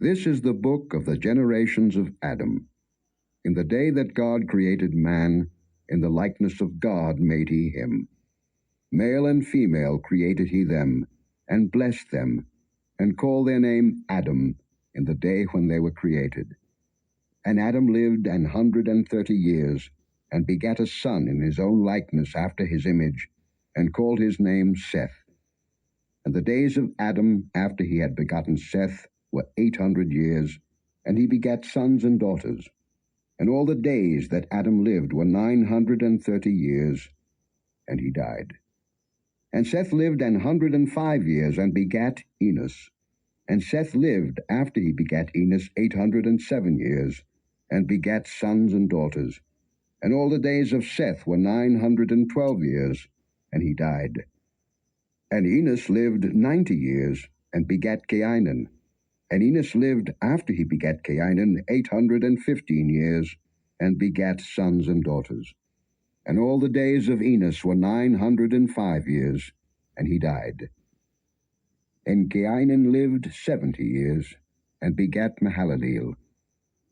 This is the book of the generations of Adam. In the day that God created man, in the likeness of God made he him. Male and female created he them, and blessed them, and called their name Adam in the day when they were created. And Adam lived 130 years, and begat a son in his own likeness after his image, and called his name Seth. And the days of Adam after he had begotten Seth were 800 years, and he begat sons and daughters. And all the days that Adam lived were 930 years, and he died. And Seth lived 105 years, and begat Enos. And Seth lived after he begat Enos 807 years, and begat sons and daughters. And all the days of Seth were 912 years, and he died. And Enos lived 90 years, and begat Cainan. And Enos lived after he begat Cainan 815 years, and begat sons and daughters. And all the days of Enos were 905 years, and he died. And Cainan lived 70 years, and begat Mahalaleel.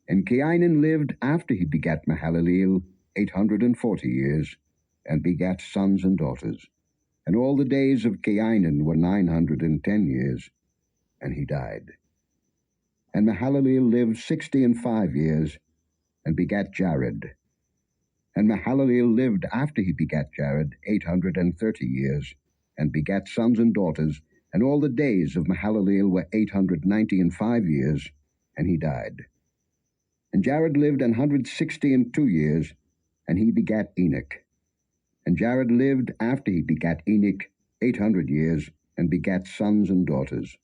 And Cainan lived after he begat Mahalaleel 840 years, and begat sons and daughters. And all the days of Cainan were 910 years, and he died. And Mahalaleel lived 65 years, and begat Jared. And Mahalaleel lived after he begat Jared 830 years, and begat sons and daughters. And all the days of Mahalaleel were 895 years, and he died. And Jared lived 162 years, and he begat Enoch. And Jared lived after he begat Enoch 800 years, and begat sons and daughters.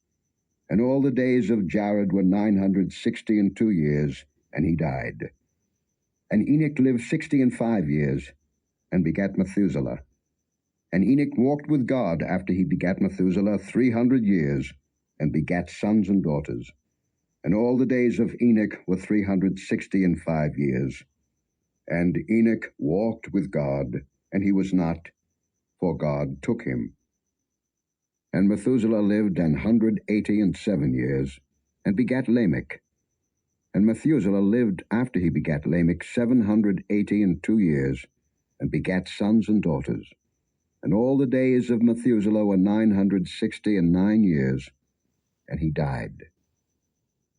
And all the days of Jared were 962 years, and he died. And Enoch lived 65 years, and begat Methuselah. And Enoch walked with God after he begat Methuselah 300 years, and begat sons and daughters. And all the days of Enoch were 365 years. And Enoch walked with God, and he was not, for God took him. And Methuselah lived 187 years, and begat Lamech. And Methuselah lived after he begat Lamech 782 years, and begat sons and daughters. And all the days of Methuselah were 969 years, and he died.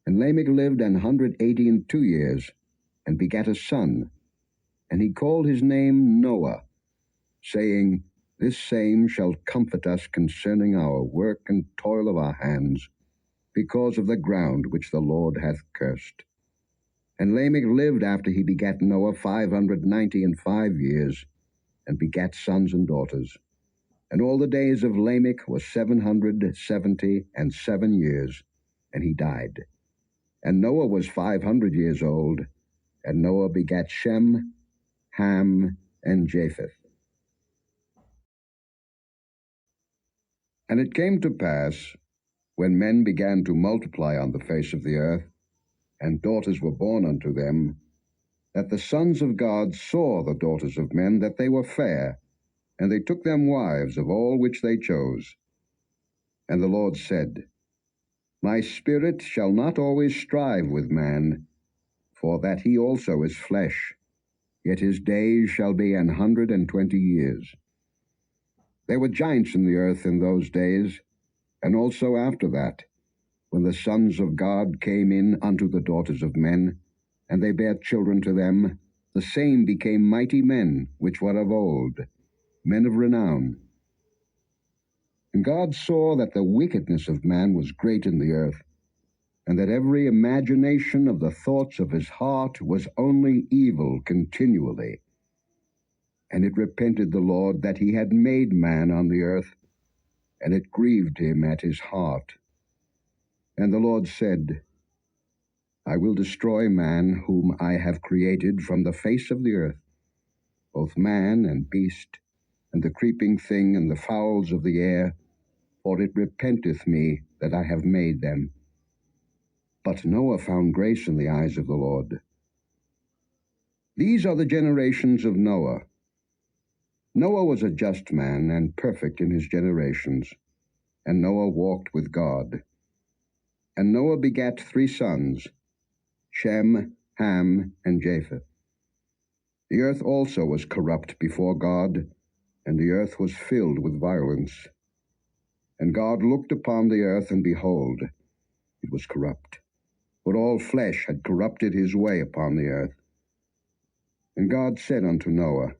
And Lamech lived 182 years, and begat a son, and he called his name Noah, saying, This same shall comfort us concerning our work and toil of our hands, because of the ground which the Lord hath cursed. And Lamech lived after he begat Noah 595 years, and begat sons and daughters. And all the days of Lamech were 777 years, and he died. And Noah was 500 years old, and Noah begat Shem, Ham, and Japheth. And it came to pass, when men began to multiply on the face of the earth, and daughters were born unto them, that the sons of God saw the daughters of men, that they were fair, and they took them wives of all which they chose. And the Lord said, My spirit shall not always strive with man, for that he also is flesh, yet his days shall be 120 years. There were giants in the earth in those days, and also after that, when the sons of God came in unto the daughters of men, and they bare children to them, the same became mighty men which were of old, men of renown. And God saw that the wickedness of man was great in the earth, and that every imagination of the thoughts of his heart was only evil continually. And it repented the Lord that he had made man on the earth, and it grieved him at his heart. And the Lord said, I will destroy man whom I have created from the face of the earth, both man and beast, and the creeping thing and the fowls of the air, for it repenteth me that I have made them. But Noah found grace in the eyes of the Lord. These are the generations of Noah. Noah was a just man and perfect in his generations, and Noah walked with God. And Noah begat 3 sons, Shem, Ham, and Japheth. The earth also was corrupt before God, and the earth was filled with violence. And God looked upon the earth, and behold, it was corrupt, for all flesh had corrupted his way upon the earth. And God said unto Noah,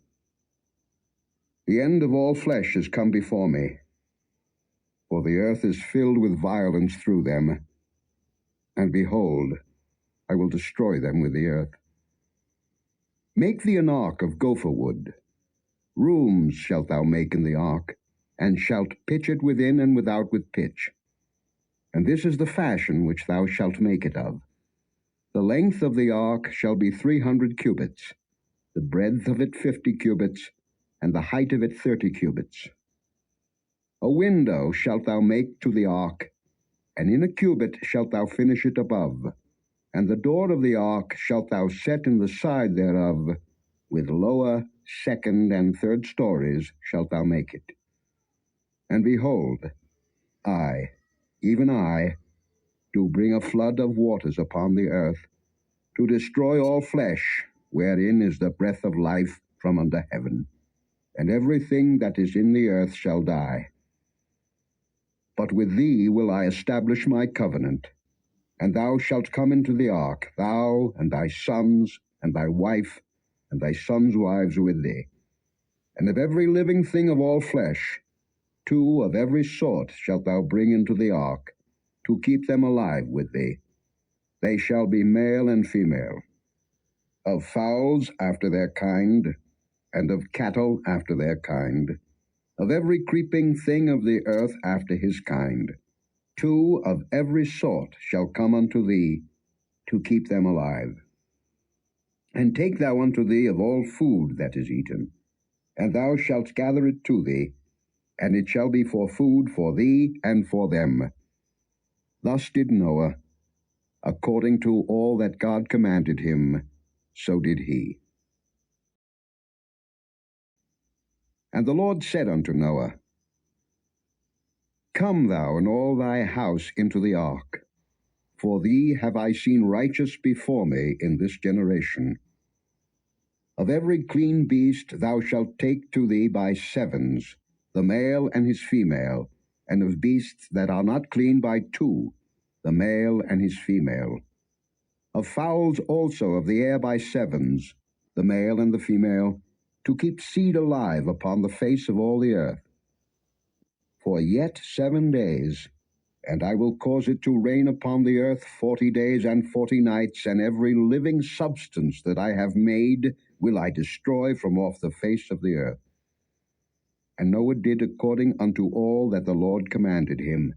The end of all flesh is come before me, for the earth is filled with violence through them, and behold, I will destroy them with the earth. Make thee an ark of gopher wood. Rooms shalt thou make in the ark, and shalt pitch it within and without with pitch. And this is the fashion which thou shalt make it of. The length of the ark shall be 300 cubits, the breadth of it 50 cubits, and the height of it 30 cubits. A window shalt thou make to the ark, and in a cubit shalt thou finish it above. And the door of the ark shalt thou set in the side thereof, with lower, second, and third stories shalt thou make it. And behold, I, even I, do bring a flood of waters upon the earth, to destroy all flesh, wherein is the breath of life from under heaven. And everything that is in the earth shall die. But with thee will I establish my covenant, and thou shalt come into the ark, thou and thy sons, and thy wife, and thy sons' wives with thee. And of every living thing of all flesh, 2 of every sort shalt thou bring into the ark, to keep them alive with thee. They shall be male and female. Of fowls after their kind, and of cattle after their kind, of every creeping thing of the earth after his kind. 2 of every sort shall come unto thee, to keep them alive. And take thou unto thee of all food that is eaten, and thou shalt gather it to thee, and it shall be for food for thee and for them. Thus did Noah, according to all that God commanded him, so did he. And the Lord said unto Noah, Come thou and all thy house into the ark, for thee have I seen righteous before me in this generation. Of every clean beast thou shalt take to thee by 7s, the male and his female, and of beasts that are not clean by 2, the male and his female. Of fowls also of the air by 7s, the male and the female, to keep seed alive upon the face of all the earth. For yet 7 days, and I will cause it to rain upon the earth 40 days and 40 nights, and every living substance that I have made will I destroy from off the face of the earth. And Noah did according unto all that the Lord commanded him.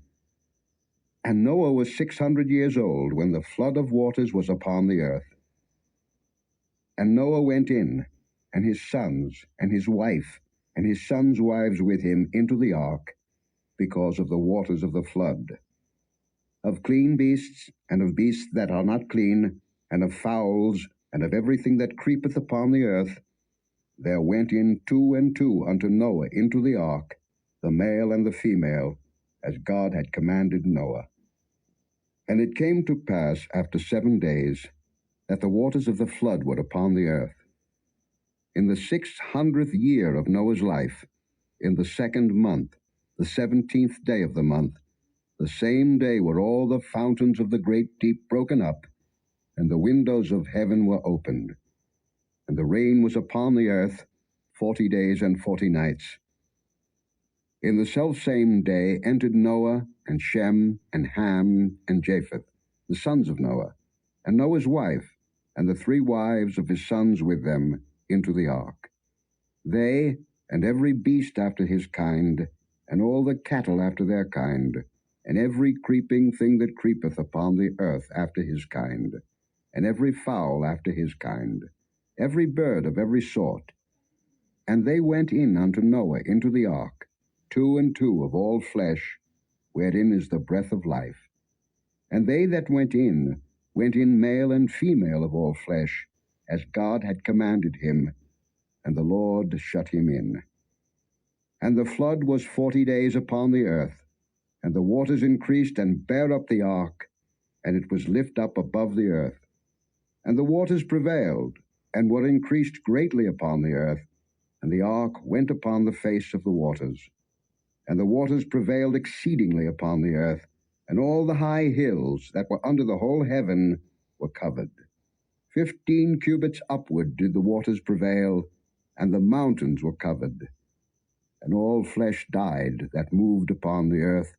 And Noah was 600 years old when the flood of waters was upon the earth. And Noah went in, and his sons, and his wife, and his sons' wives with him into the ark, because of the waters of the flood. Of clean beasts, and of beasts that are not clean, and of fowls, and of everything that creepeth upon the earth, there went in 2 and 2 unto Noah into the ark, the male and the female, as God had commanded Noah. And it came to pass after 7 days, that the waters of the flood were upon the earth. In the 600th year of Noah's life, in the 2nd month, the 17th day of the month, the same day were all the fountains of the great deep broken up, and the windows of heaven were opened. And the rain was upon the earth 40 days and 40 nights. In the selfsame day entered Noah, and Shem, and Ham, and Japheth, the sons of Noah, and Noah's wife, and the 3 wives of his sons with them, into the ark. They, and every beast after his kind, and all the cattle after their kind, and every creeping thing that creepeth upon the earth after his kind, and every fowl after his kind, every bird of every sort. And they went in unto Noah into the ark, 2 and 2 of all flesh, wherein is the breath of life. And they that went in male and female of all flesh, as God had commanded him, and the Lord shut him in. And the flood was 40 days upon the earth, and the waters increased and bare up the ark, and it was lift up above the earth. And the waters prevailed, and were increased greatly upon the earth, and the ark went upon the face of the waters. And the waters prevailed exceedingly upon the earth, and all the high hills that were under the whole heaven were covered. 15 cubits upward did the waters prevail, and the mountains were covered. And all flesh died that moved upon the earth,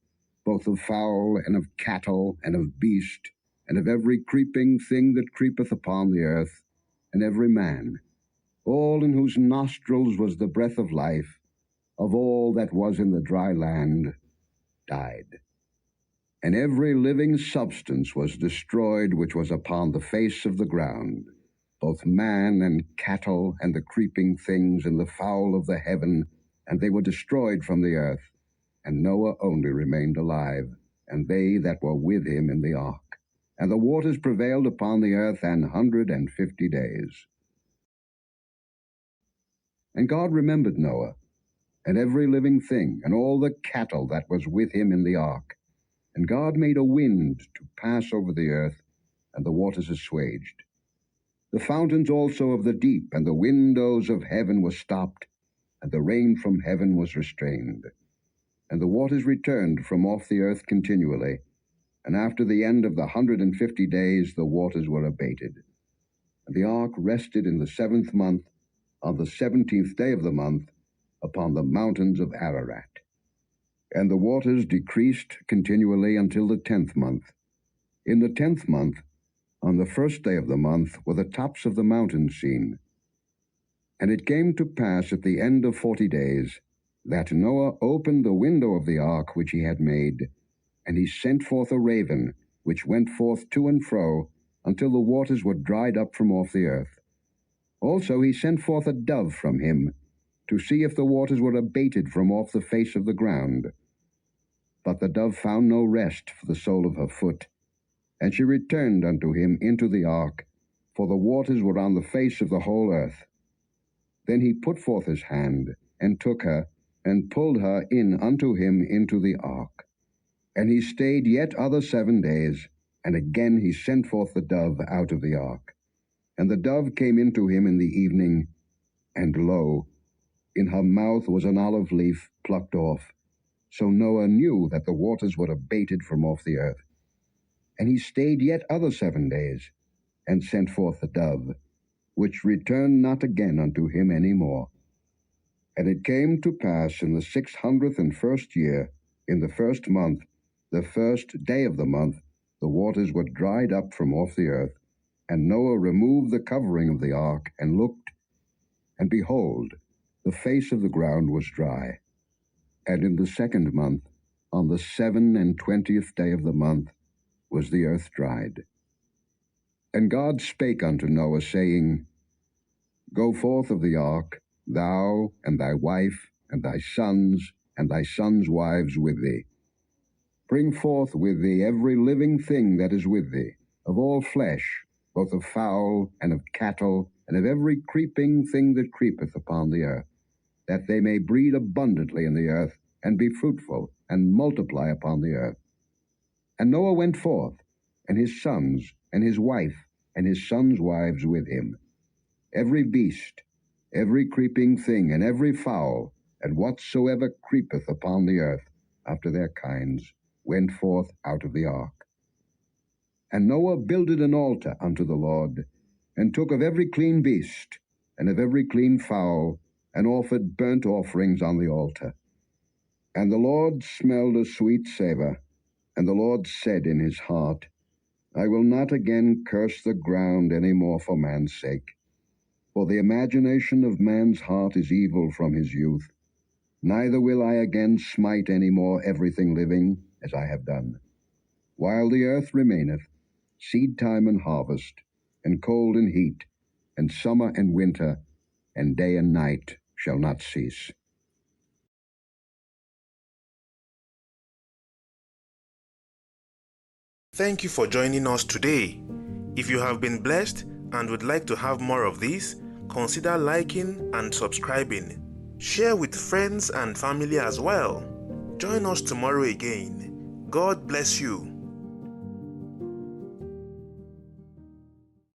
both of fowl, and of cattle, and of beast, and of every creeping thing that creepeth upon the earth, and every man, all in whose nostrils was the breath of life, of all that was in the dry land, died. And every living substance was destroyed which was upon the face of the ground, both man and cattle, and the creeping things, and the fowl of the heaven, and they were destroyed from the earth. And Noah only remained alive, and they that were with him in the ark. And the waters prevailed upon the earth 150 days. And God remembered Noah, and every living thing, and all the cattle that was with him in the ark. And God made a wind to pass over the earth, and the waters assuaged. The fountains also of the deep and the windows of heaven were stopped, and the rain from heaven was restrained. And the waters returned from off the earth continually, and after the end of the 150 days the waters were abated. And the ark rested in the 7th month, on the 17th day of the month, upon the mountains of Ararat. And the waters decreased continually until the 10th month. In the 10th month, on the 1st day of the month, were the tops of the mountains seen. And it came to pass at the end of 40 days, that Noah opened the window of the ark which he had made, and he sent forth a raven, which went forth to and fro, until the waters were dried up from off the earth. Also he sent forth a dove from him, to see if the waters were abated from off the face of the ground. But the dove found no rest for the sole of her foot, and she returned unto him into the ark, for the waters were on the face of the whole earth. Then he put forth his hand, and took her, and pulled her in unto him into the ark. And he stayed yet other 7 days, and again he sent forth the dove out of the ark. And the dove came into him in the evening, and lo, in her mouth was an olive leaf plucked off. So Noah knew that the waters were abated from off the earth. And he stayed yet other 7 days, and sent forth the dove, which returned not again unto him any more. And it came to pass in the 601st year, in the 1st month, the 1st day of the month, the waters were dried up from off the earth. And Noah removed the covering of the ark, and looked, and behold, the face of the ground was dry. And in the 2nd month, on the 27th day of the month, was the earth dried. And God spake unto Noah, saying, Go forth of the ark, thou, and thy wife, and thy sons wives with thee. Bring forth with thee every living thing that is with thee, of all flesh, both of fowl, and of cattle, and of every creeping thing that creepeth upon the earth, that they may breed abundantly in the earth, and be fruitful, and multiply upon the earth. And Noah went forth, and his sons, and his wife, and his sons' wives with him. Every beast, every creeping thing, and every fowl, and whatsoever creepeth upon the earth, after their kinds, went forth out of the ark. And Noah builded an altar unto the Lord, and took of every clean beast, and of every clean fowl, and offered burnt offerings on the altar. And the Lord smelled a sweet savour, and the Lord said in his heart, I will not again curse the ground any more for man's sake. For the imagination of man's heart is evil from his youth. Neither will I again smite any more everything living, as I have done. While the earth remaineth, seed time and harvest, and cold and heat, and summer and winter, and day and night shall not cease. Thank you for joining us today. If you have been blessed and would like to have more of this, consider liking and subscribing. Share with friends and family as well. Join us tomorrow again. God bless you.